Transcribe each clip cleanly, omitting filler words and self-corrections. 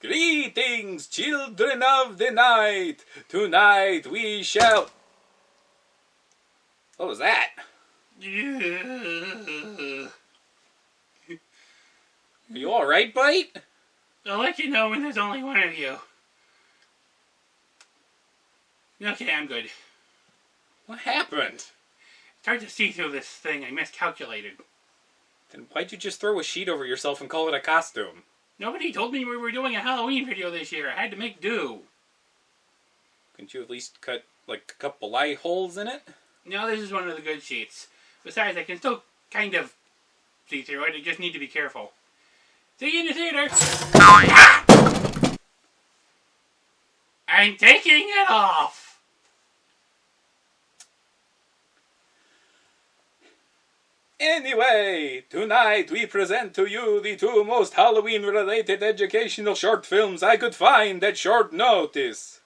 Greetings, children of the night. Tonight we shall... What was that? Are you alright, Bite? I'll let you know when there's only one of you. Okay, I'm good. What happened? It's hard to see through this thing. I miscalculated. Then why'd you just throw a sheet over yourself and call it a costume? Nobody told me we were doing a Halloween video this year. I had to make do. Couldn't you at least cut, like, a couple eye holes in it? No, this is one of the good sheets. Besides, I can still kind of see through it. I just need to be careful. See you in the theater! I'm taking it off! Anyway, tonight we present to you the two most Halloween-related educational short films I could find at short notice.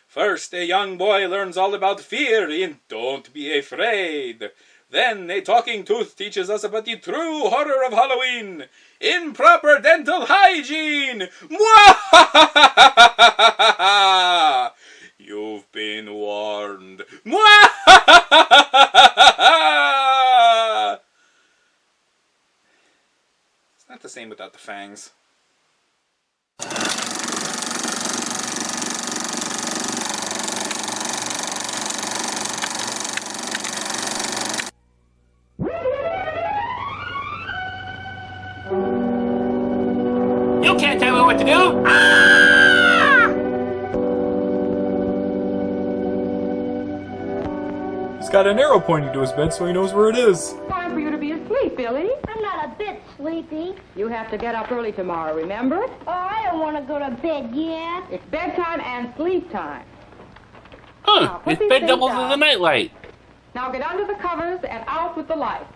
First, a young boy learns all about fear in Don't Be Afraid. Then, a talking tooth teaches us about the true horror of Halloween, improper dental hygiene. Mwahahahaha! You've been warned. Mwahahahaha! It's not the same without the fangs. You can't tell me what to do! Ah! He's got an arrow pointing to his bed so he knows where it is. Time for you to be asleep, Billy. I'm not a bit sleepy. You have to get up early tomorrow, remember? Oh, I don't want to go to bed yet. It's bedtime and sleep time. Huh, put this these bed things doubles as down. a nightlight. Now get under the covers and out with the lights.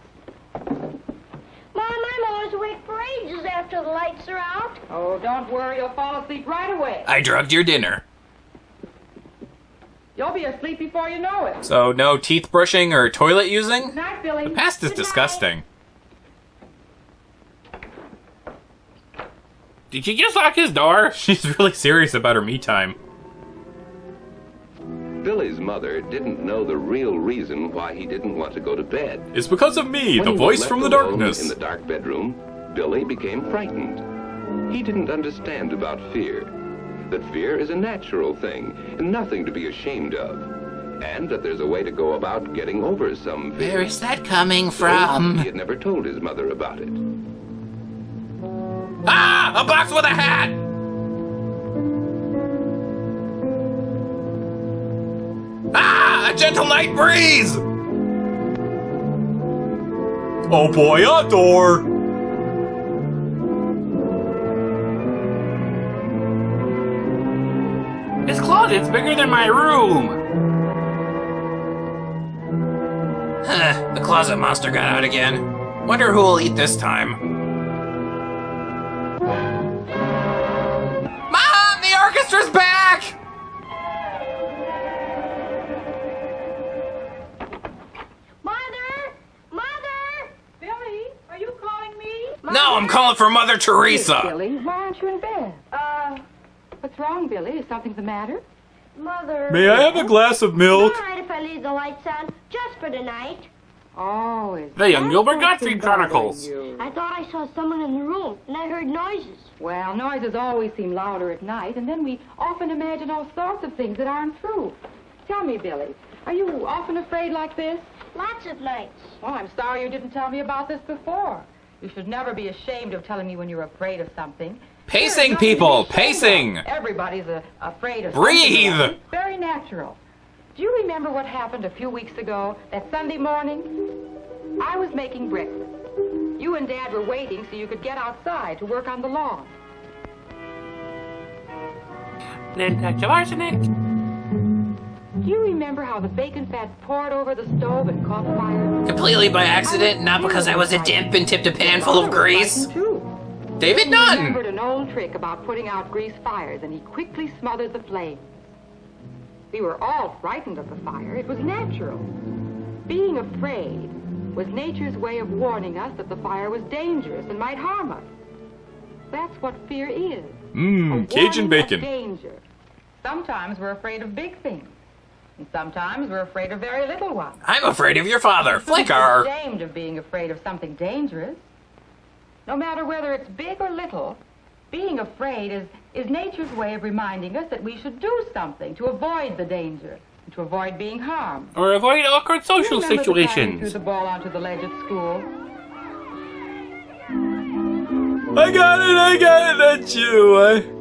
Mom, I'm always awake for ages after the lights are out. Oh, don't worry, you'll fall asleep right away. I drugged your dinner. You'll be asleep before you know it. So, no teeth brushing or toilet using? Good night, Billy. The past is Good night. disgusting. Did she just lock his door? She's really serious about her me time. Billy's mother didn't know the real reason why he didn't want to go to bed. It's because of me, When the he was voice left from the alone darkness. in the dark bedroom, Billy became frightened. He didn't understand about fear. That fear is a natural thing, and nothing to be ashamed of. And that there's a way to go about getting over some fear. Where is that coming So from? he had never told his mother about it. Ah! A box with a hat! Ah! A gentle night breeze! Oh boy, a door! This closet's bigger than my room. Huh, the closet monster got out again. Wonder who will eat this time. Mom, the orchestra's back! Mother! Mother! Billy, are you calling me? No, I'm calling for Mother Teresa! Billy, why aren't you in bed? What's wrong, Billy? Is something the matter? Mother... May I have a glass of It's milk? all right if I leave the lights on, just for tonight. Oh, is The Young that Gilbert what's Gottfried been bothering Chronicles. you? I thought I saw someone in the room, and I heard noises. Well, noises always seem louder at night, and then we often imagine all sorts of things that aren't true. Tell me, Billy, are you often afraid like this? Lots of nights. Oh, I'm sorry you didn't tell me about this before. You should never be ashamed of telling me when you're afraid of something. Pacing, There's nothing people, to be ashamed pacing. of. Everybody's afraid of Breathe. something. It's very natural. Do you remember what happened a few weeks ago, that Sunday morning? I was making breakfast. You and Dad were waiting so you could get outside to work on the lawn. Then touch of arsenic. Do you remember how the bacon fat poured over the stove and caught fire? Completely by accident, not because I was a dimp and tipped a pan full of grease. Too. David He Nunn! remembered an old trick about putting out grease fires, and he quickly smothered the flame. We were all frightened of the fire. It was natural. Being afraid was nature's way of warning us that the fire was dangerous and might harm us. That's what fear is. Cajun bacon. Danger. Sometimes we're afraid of big things. And sometimes we're afraid of very little ones. I'm afraid of your father, Flicker. Ashamed of being afraid of something dangerous. No matter whether it's big or little, being afraid is nature's way of reminding us that we should do something to avoid the danger, to avoid being harmed. Or avoid awkward social Remember the time you threw situations. the ball onto the ledge at school? I got it, that's you.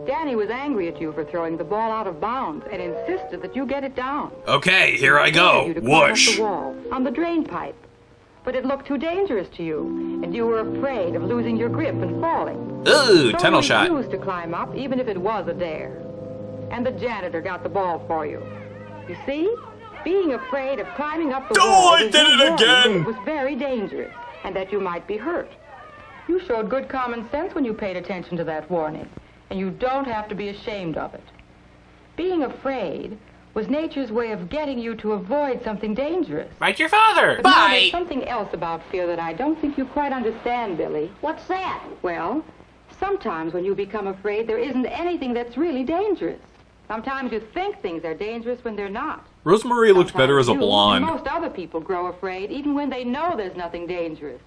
Danny was angry at you for throwing the ball out of bounds and insisted that you get it down. Okay, here I He go. dared you to climb up Whoosh. the wall on the drain pipe. But it looked too dangerous to you, and you were afraid of losing your grip and falling. Ooh, So tunnel you shot. refused to climb up, even if it was a dare. And the janitor got the ball for you. You see? Being afraid of climbing up the wall I was did it warning again! that it was very dangerous, and that you might be hurt. You showed good common sense when you paid attention to that warning, and you don't have to be ashamed of it. Being afraid was nature's way of getting you to avoid something dangerous. Like your father. But now Bye. there's something else about fear that I don't think you quite understand, Billy. What's that? Well, sometimes when you become afraid, there isn't anything that's really dangerous. Sometimes you think things are dangerous when they're not. Rosemary looked better as a Sometimes you blonde. and most other people grow afraid even when they know there's nothing dangerous.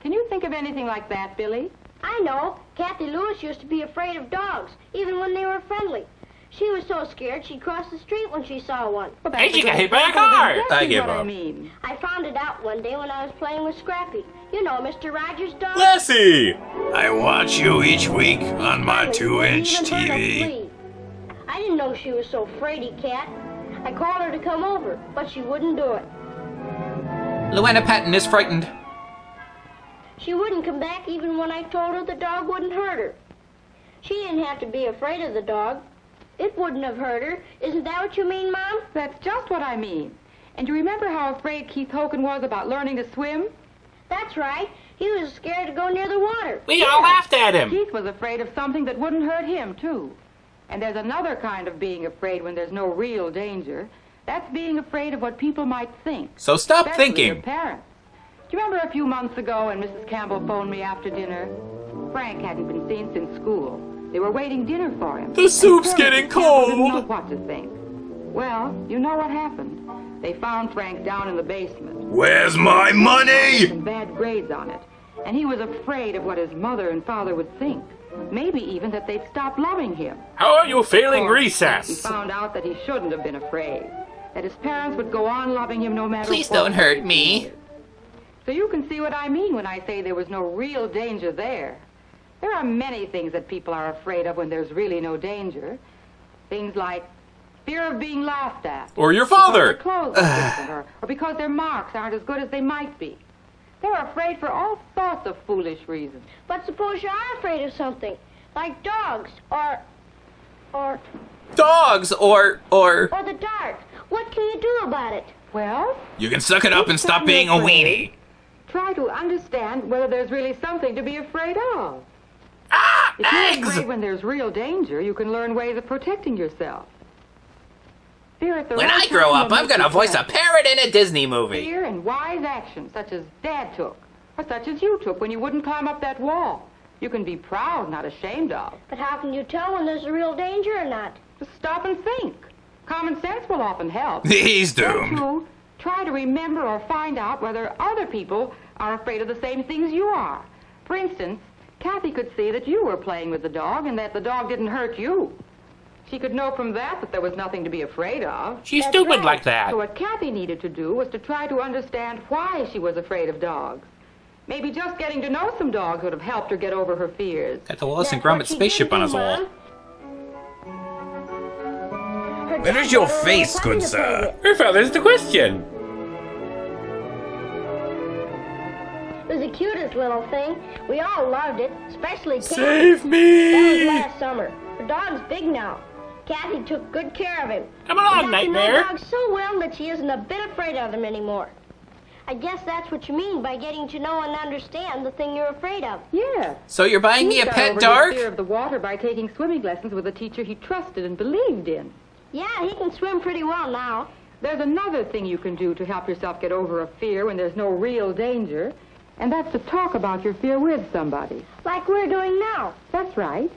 Can you think of anything like that, Billy? I know. Kathy Lewis used to be afraid of dogs, even when they were friendly. She was so scared she'd cross the street when she saw one. Well, And she got because hit by a that's car. exactly I give what I up. mean. I found it out one day when I was playing with Scrappy. You know, Mr. Rogers' dog. Lassie! I watch you each week on my Finally, 2-inch even heard her TV. plea. I didn't know she was so fraidy cat. I called her to come over, but she wouldn't do it. Luana Patton is frightened. She wouldn't come back even when I told her the dog wouldn't hurt her. She didn't have to be afraid of the dog. It wouldn't have hurt her. Isn't that what you mean, Mom? That's just what I mean. And you remember how afraid Keith Hogan was about learning to swim? That's right. He was scared to go near the water. We all laughed at him. Keith was afraid of something that wouldn't hurt him, too. And there's another kind of being afraid when there's no real danger. That's being afraid of what people might think. So stop Especially thinking. your parents. Do you remember a few months ago when Mrs. Campbell phoned me after dinner? Frank hadn't been seen since school. They were waiting dinner for him. The soup's And poor getting Mrs. Campbell didn't know cold. what to think. Well, you know what happened. They found Frank down in the basement. Where's my money? Some bad grades on it. And he was afraid of what his mother and father would think. Maybe even that they'd stop loving him. How are you failing He recess? found out that he shouldn't have been afraid. That his parents would go on loving him no matter Please what. don't hurt me. So you can see what I mean when I say there was no real danger there. There are many things that people are afraid of when there's really no danger. Things like fear of being laughed at. Or your Because father. their clothes are different, or because their marks aren't as good as they might be. They're afraid for all sorts of foolish reasons. But suppose you are afraid of something, like dogs or Dogs or the dark. What can you do about it? Well, you can suck it up and stop being a weenie. try to understand whether there's really something to be afraid of. Ah, If you're eggs! afraid when there's real danger, you can learn ways of protecting yourself. Fear at the When right I grow time up, will I'm make gonna you voice a happy. parrot in a Disney movie. Fear and wise action, such as Dad took, or such as you took when you wouldn't climb up that wall. You can be proud, not ashamed of. But how can you tell when there's a real danger or not? Just stop and think. Common sense will often help. He's Then, doomed. too, try to remember or find out whether other people are afraid of the same things you are. For instance, Kathy could see that you were playing with the dog and that the dog didn't hurt you. She could know from that there was nothing to be afraid of. She's That's stupid right. like that. So what Kathy needed to do was to try to understand why she was afraid of dogs. Maybe just getting to know some dogs would have helped her get over her fears. Got the Wallace and That's what Gromit she spaceship did on do, his wall. Mom. Her Where dad is your got her a face, little good puppy to play sir? with. Her father's the question. It was the cutest little thing. We all loved it, especially Kathy. Save That was me! last summer. The dog's big now. Kathy took good care of him. Come along, She got to know Nightmare. dogs so well that she isn't a bit afraid of them anymore. I guess that's what you mean by getting to know and understand the thing you're afraid of. Yes. So you're buying me He a got pet over dog? his fear of the water by taking swimming lessons with a teacher he trusted and believed in. Yeah, he can swim pretty well now. There's another thing you can do to help yourself get over a fear when there's no real danger. And that's to talk about your fear with somebody. Like we're doing now. That's right.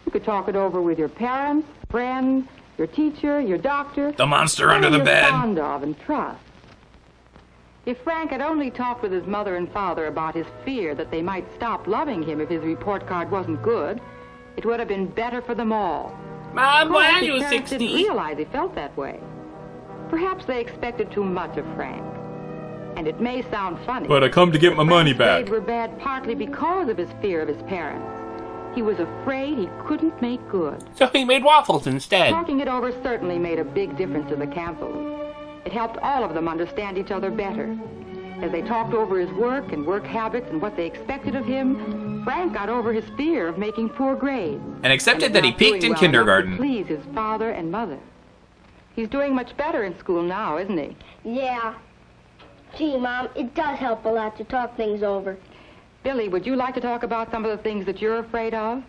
You could talk it over with your parents, friends, your teacher, your doctor. The monster under the you're bed. Fond of and trust. If Frank had only talked with his mother and father about his fear that they might stop loving him if his report card wasn't good, it would have been better for them all. Mom, why are His you parents 60? didn't realize he felt that way. Perhaps they expected too much of Frank. And it may sound funny. But I come to get my money Frank's back. grades were bad partly because of his fear of his parents. He was afraid he couldn't make good. So he made waffles instead. Talking it over certainly made a big difference to the Campbells. It helped all of them understand each other better. As they talked over his work and work habits and what they expected of him, Frank got over his fear of making poor grades. And accepted that he is now peaked doing in well kindergarten. enough to please his father and mother. He's doing much better in school now, isn't he? Yeah. Gee, Mom, it does help a lot to talk things over. Billy, would you like to talk about some of the things that you're afraid of?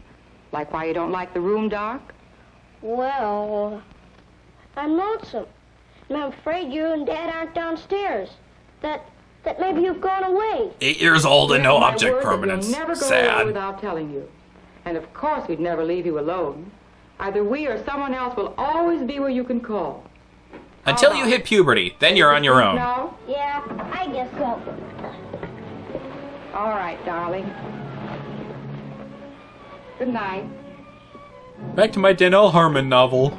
Like why you don't like the room dark? Well, I'm lonesome. And I'm afraid you and Dad aren't downstairs. That maybe you've gone away. 8 years old and no Here's my object word that permanence. You'll never go away Sad. without telling you. And of course we'd never leave you alone. Either we or someone else will always be where you can call. Until you hit puberty, then you're on your own. No? Yeah, I guess so. All right, darling. Good night. Back to my Danielle Harmon novel.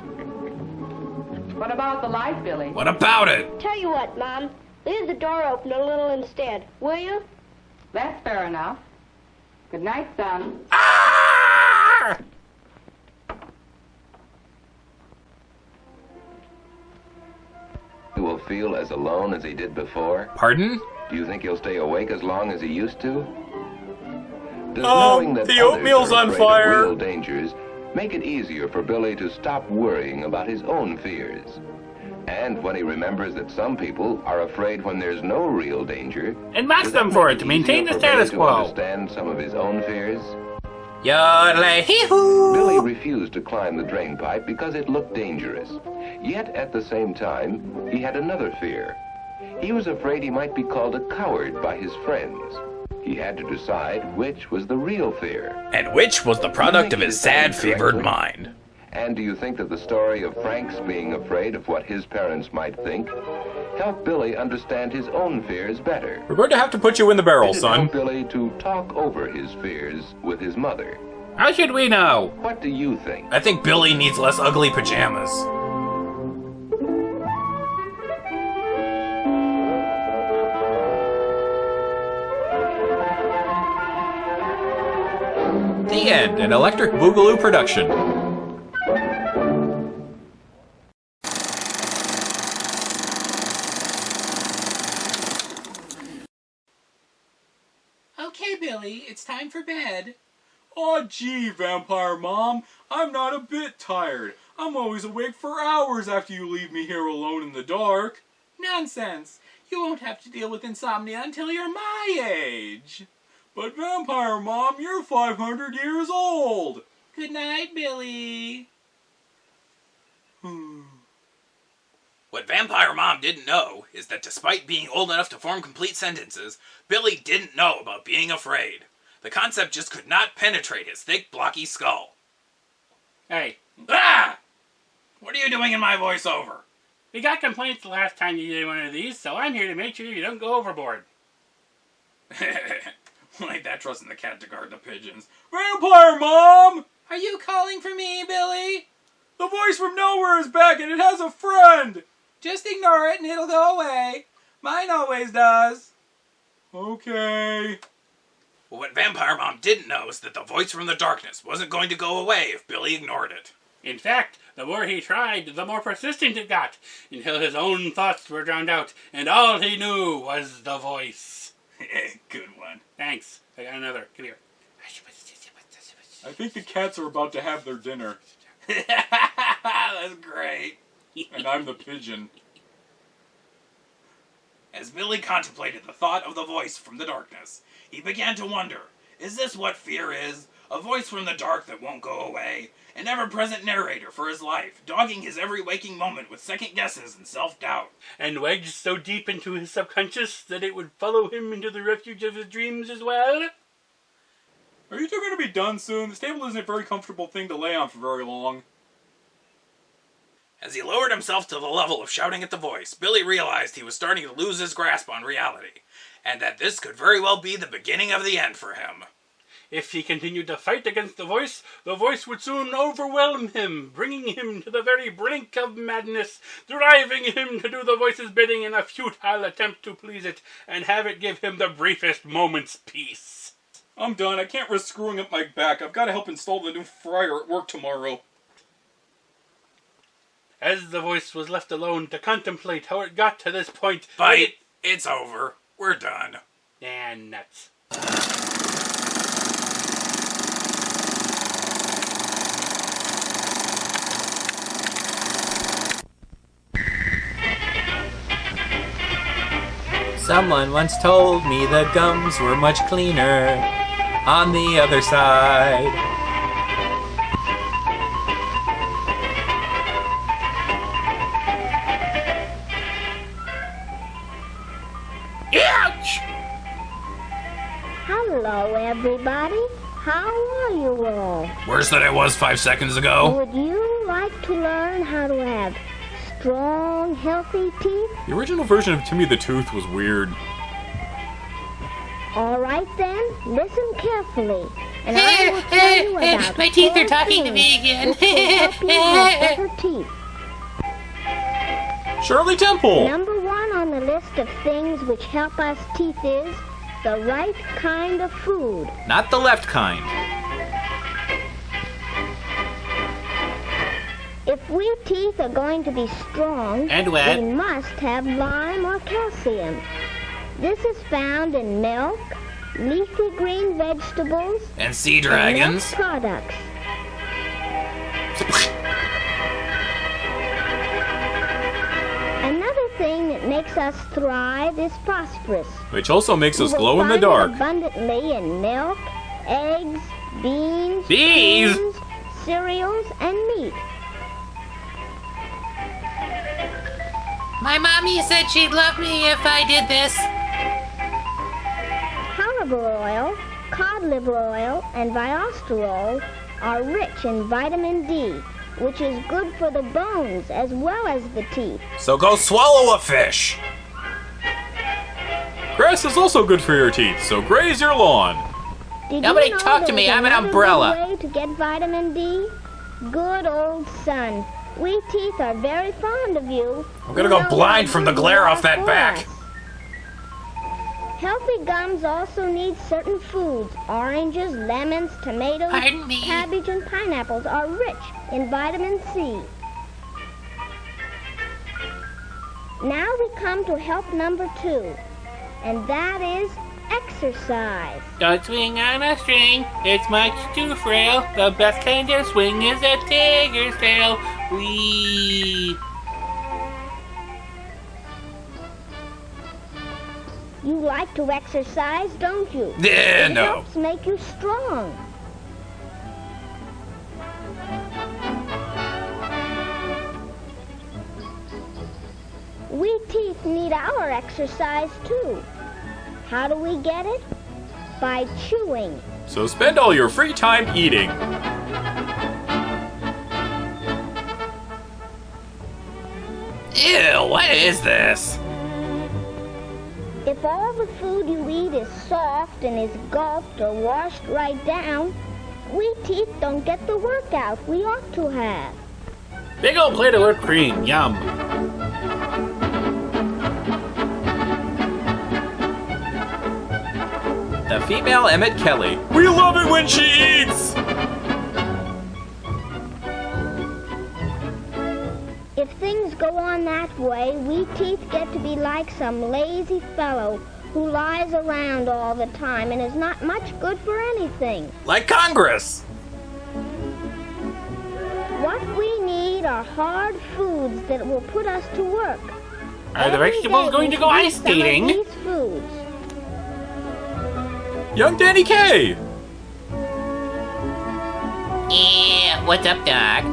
What about the light, Billy? What about it? Tell you what, Mom. Leave the door open a little instead, will you? That's fair enough. Good night, son. Ah! He will feel as alone as he did before? Pardon? Do you think he'll stay awake as long as he used to? Does Oh, knowing that the others oatmeal's are on afraid of fire. real dangers make it easier for Billy to stop worrying about his own fears? And when he remembers that some people are afraid when there's no real danger, And mocks them for it to maintain the status to quo. understand some of his own fears? Yodelay-hee-hoo! Billy refused to climb the drain pipe because it looked dangerous. Yet at the same time, he had another fear. He was afraid he might be called a coward by his friends. He had to decide which was the real fear. And which was the product of his sad, fevered mind. And do you think that the story of Frank's being afraid of what his parents might think helped Billy understand his own fears better? We're going to have to put you in the barrel, Did it son. help Billy to talk over his fears with his mother? How should we know? What do you think? I think Billy needs less ugly pajamas. The end, an Electric Boogaloo production. Okay, Billy, it's time for bed. Aw, gee, Vampire Mom, I'm not a bit tired. I'm always awake for hours after you leave me here alone in the dark. Nonsense. You won't have to deal with insomnia until you're my age. But Vampire Mom, you're 500 years old. Good night, Billy. What Vampire Mom didn't know is that despite being old enough to form complete sentences, Billy didn't know about being afraid. The concept just could not penetrate his thick, blocky skull. Hey, Ah! What are you doing in my voiceover? we got complaints the last time you did one of these, so I'm here to make sure you don't go overboard. Ain't that trusting the cat to guard the pigeons. Vampire Mom! Are you calling for me, Billy? The voice from nowhere is back and it has a friend! Just ignore it and it'll go away. Mine always does. Okay. Well, what Vampire Mom didn't know is that the voice from the darkness wasn't going to go away if Billy ignored it. In fact, the more he tried, the more persistent it got, until his own thoughts were drowned out, and all he knew was the voice. Good one. Thanks. I got another. Come here. I think the cats are about to have their dinner. That's great. And I'm the pigeon. As Billy contemplated the thought of the voice from the darkness, he began to wonder, is this what fear is? A voice from the dark that won't go away. An ever-present narrator for his life, dogging his every waking moment with second guesses and self-doubt. And wedged so deep into his subconscious that it would follow him into the refuge of his dreams as well. Are you two going to be done soon? This table isn't a very comfortable thing to lay on for very long. As he lowered himself to the level of shouting at the voice, Billy realized he was starting to lose his grasp on reality, and that this could very well be the beginning of the end for him. If he continued to fight against the voice would soon overwhelm him, bringing him to the very brink of madness, driving him to do the voice's bidding in a futile attempt to please it, and have it give him the briefest moment's peace. I'm done. I can't risk screwing up my back. I've got to help install the new fryer at work tomorrow. As the voice was left alone to contemplate how it got to this point... Fight! It's over. We're done. And nuts. Someone once told me the gums were much cleaner on the other side. Ouch! Hello, everybody. How are you all? Worse than I was 5 seconds ago. Would you like to learn how to have strong, healthy teeth? The original version of Timmy the Tooth was weird. All right then, listen carefully, and I will tell you about My teeth are 4 talking to things me again. which will help you have better teeth. Shirley Temple! Number 1 on the list of things which help us teeth is the right kind of food. Not the left kind. If we teeth are going to be strong, And wet. we must have lime or calcium. This is found in milk, leafy green vegetables, And sea and dragons. milk products. Another thing that makes us thrive is phosphorus. Which also makes us You will glow in the find it dark. abundantly in milk, eggs, beans, Bees? prunes, cereals, and meat. My mommy said she'd love me if I did this. Cod oil, cod liver oil, and viosterol are rich in vitamin D, which is good for the bones as well as the teeth. So go swallow a fish. Grass is also good for your teeth, so graze your lawn. Did Nobody you know talk to there's me, I'm an another umbrella. good way to get vitamin D? Good old sun. We teeth are very fond of you. I'm gonna go blind from the glare off that back. Healthy gums also need certain foods. Oranges, lemons, tomatoes, Pardon me. cabbage, and pineapples are rich in vitamin C. Now we come to help number 2, and that is exercise. Don't swing on a string, it's much too frail. The best kind of swing is a tiger's tail. Whee! You like to exercise, don't you? Yeah, It no. helps make you strong. We teeth need our exercise too. How do we get it? By chewing. So spend all your free time eating. Ew, what is this? If all the food you eat is soft and is gulped or washed right down, we teeth don't get the workout we ought to have. Big old plate of whipped cream, yum. The female Emmett Kelly. We love it when she eats! If things go on that way, we teeth get to be like some lazy fellow who lies around all the time and is not much good for anything. Like Congress. What we need are hard foods that will put us to work. Are the Every vegetables day going we to go eat ice some of skating? these foods. Young Danny Kaye! Yeah, what's up, Doc?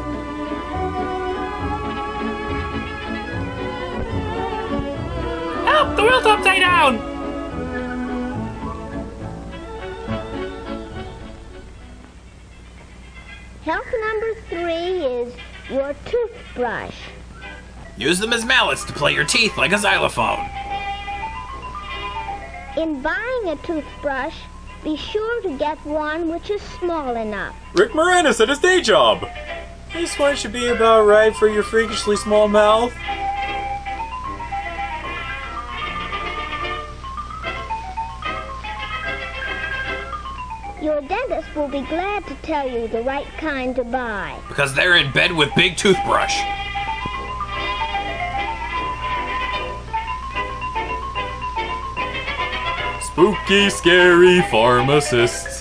Help! The wheel's upside down! Help number 3 is your toothbrush. Use them as mallets to play your teeth like a xylophone. In buying a toothbrush, be sure to get one which is small enough. Rick Moranis at his day job. This one should be about right for your freakishly small mouth. Your dentist will be glad to tell you the right kind to buy. Because they're in bed with Big Toothbrush. Spooky, scary pharmacists.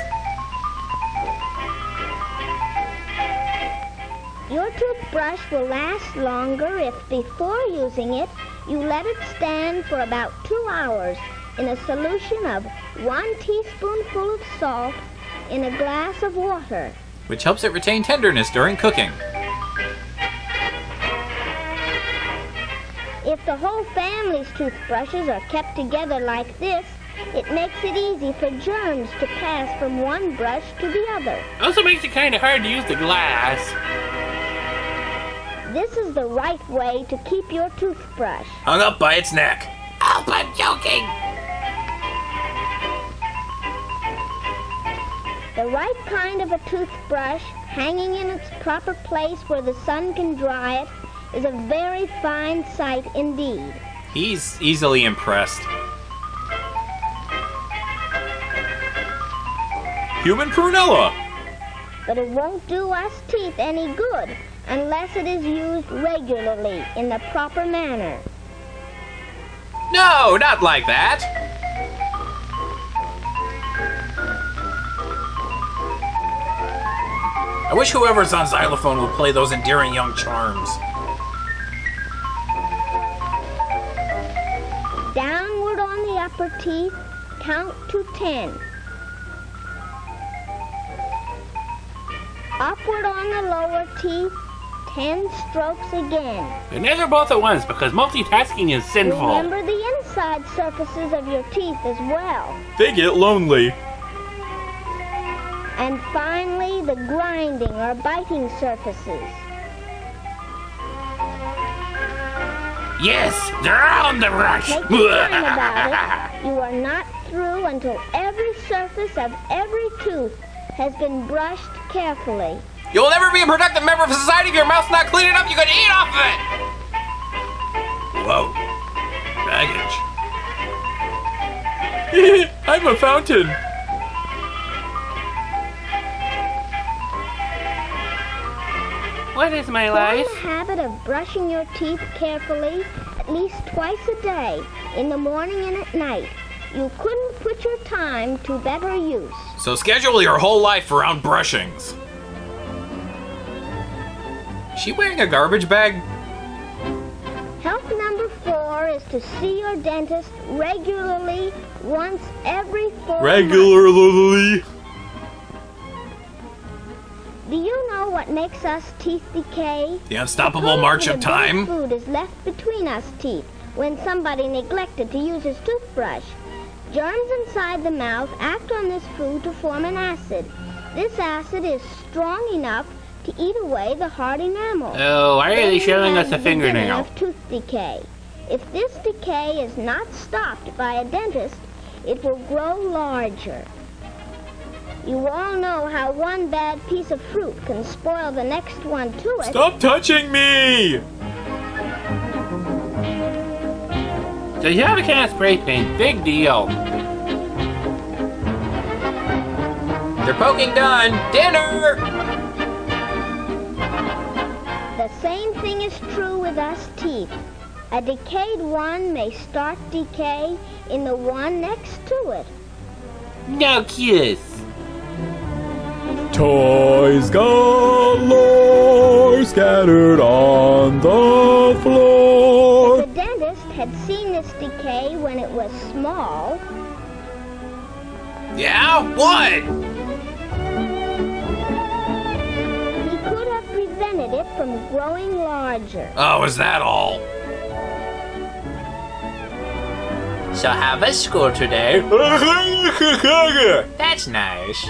Your toothbrush will last longer if before using it, you let it stand for about 2 hours in a solution of 1 teaspoonful of salt in a glass of water. Which helps it retain tenderness during cooking. If the whole family's toothbrushes are kept together like this, it makes it easy for germs to pass from one brush to the other. Also makes it kind of hard to use the glass. This is the right way to keep your toothbrush. Hung up by its neck. Help, I'm joking! The right kind of a toothbrush, hanging in its proper place where the sun can dry it, is a very fine sight indeed. He's easily impressed. Human prunella. But it won't do us teeth any good unless it is used regularly in the proper manner. No, not like that. I wish whoever's on xylophone would play those endearing young charms. Downward on the upper teeth, count to 10. Upward on the lower teeth, 10 strokes again. And never both at once because multitasking is sinful. Remember the inside surfaces of your teeth as well. They get lonely. And finally, the grinding or biting surfaces. Yes, they're on the rush. Take your time about it. You are not through until every surface of every tooth has been brushed carefully. You'll never be a productive member of society if your mouth's not clean enough. You could eat off of it. Whoa. Baggage. I'm a fountain. What is my Form life? the habit of brushing your teeth carefully at least twice a day, in the morning and at night. You couldn't put your time to better use. So schedule your whole life around brushings. Is she wearing a garbage bag? Help number 4 is to see your dentist regularly once every 4 months. Regularly. Do you know what makes us teeth decay? The unstoppable march of time. Food is left between us teeth when somebody neglected to use his toothbrush. Germs inside the mouth act on this food to form an acid. This acid is strong enough to eat away the hard enamel. Oh, why are they Then showing you us a have the beginning fingernail? of tooth decay. If this decay is not stopped by a dentist, it will grow larger. You all know how one bad piece of fruit can spoil the next one to it. Stop touching me! So you have a can of spray paint. Big deal. They're poking done. Dinner! The same thing is true with us teeth. A decayed one may start decay in the one next to it. No kiss. Toys galore scattered on the floor. If the dentist had seen this decay when it was small, Yeah? What? from growing larger. Oh, is that all? So how was school today? That's nice.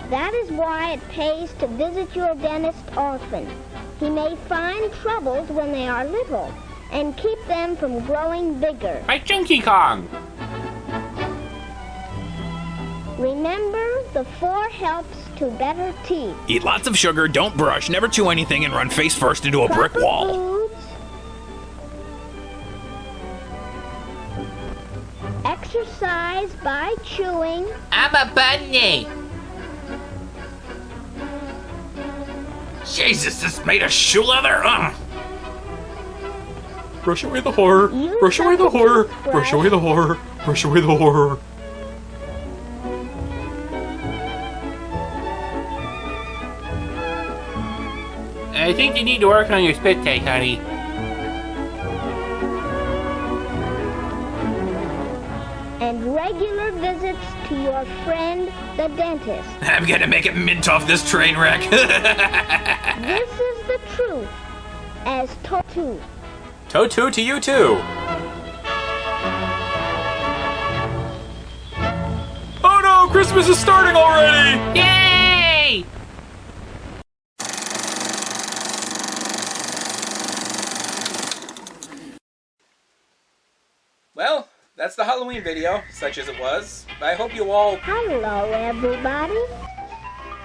That is why it pays to visit your dentist often. He may find troubles when they are little and keep them from growing bigger. Like Donkey Kong. Remember the 4 helps to better teeth. Eat lots of sugar, don't brush, never chew anything, and run face first into a brick Proper wall. foods, exercise by chewing, I'm a bunny. Jesus, this made of shoe leather? Brush away the horror. Use Brush away the a horror. toothbrush. Brush away the horror. Brush away the horror. I think you need to work on your spit take, honey. and regular visits to your friend, the dentist. I'm gonna make it mint off this train wreck. This is the truth, as told. Totu to you too. Oh no, Christmas is starting already! Yay! Well, that's the Halloween video, such as it was. I hope you all... Hello, everybody.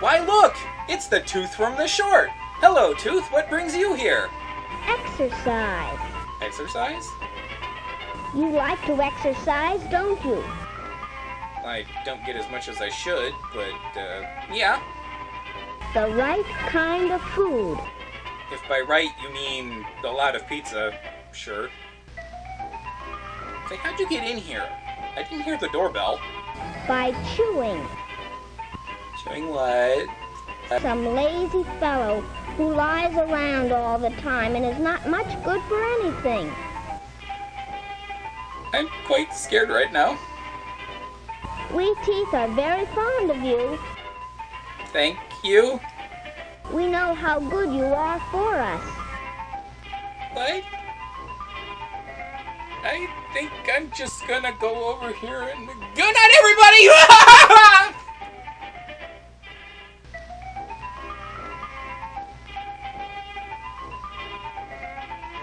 Why, look! It's the Tooth from the short! Hello, Tooth, what brings you here? Exercise. Exercise? You like to exercise, don't you? I don't get as much as I should, but, yeah. The right kind of food. If by right you mean a lot of pizza, sure. Say, how'd you get in here? I didn't hear the doorbell. By chewing. Chewing what? Some lazy fellow who lies around all the time and is not much good for anything. I'm quite scared right now. We teeth are very fond of you. Thank you. We know how good you are for us. What? I think I'm just gonna go over here and... Good night, everybody!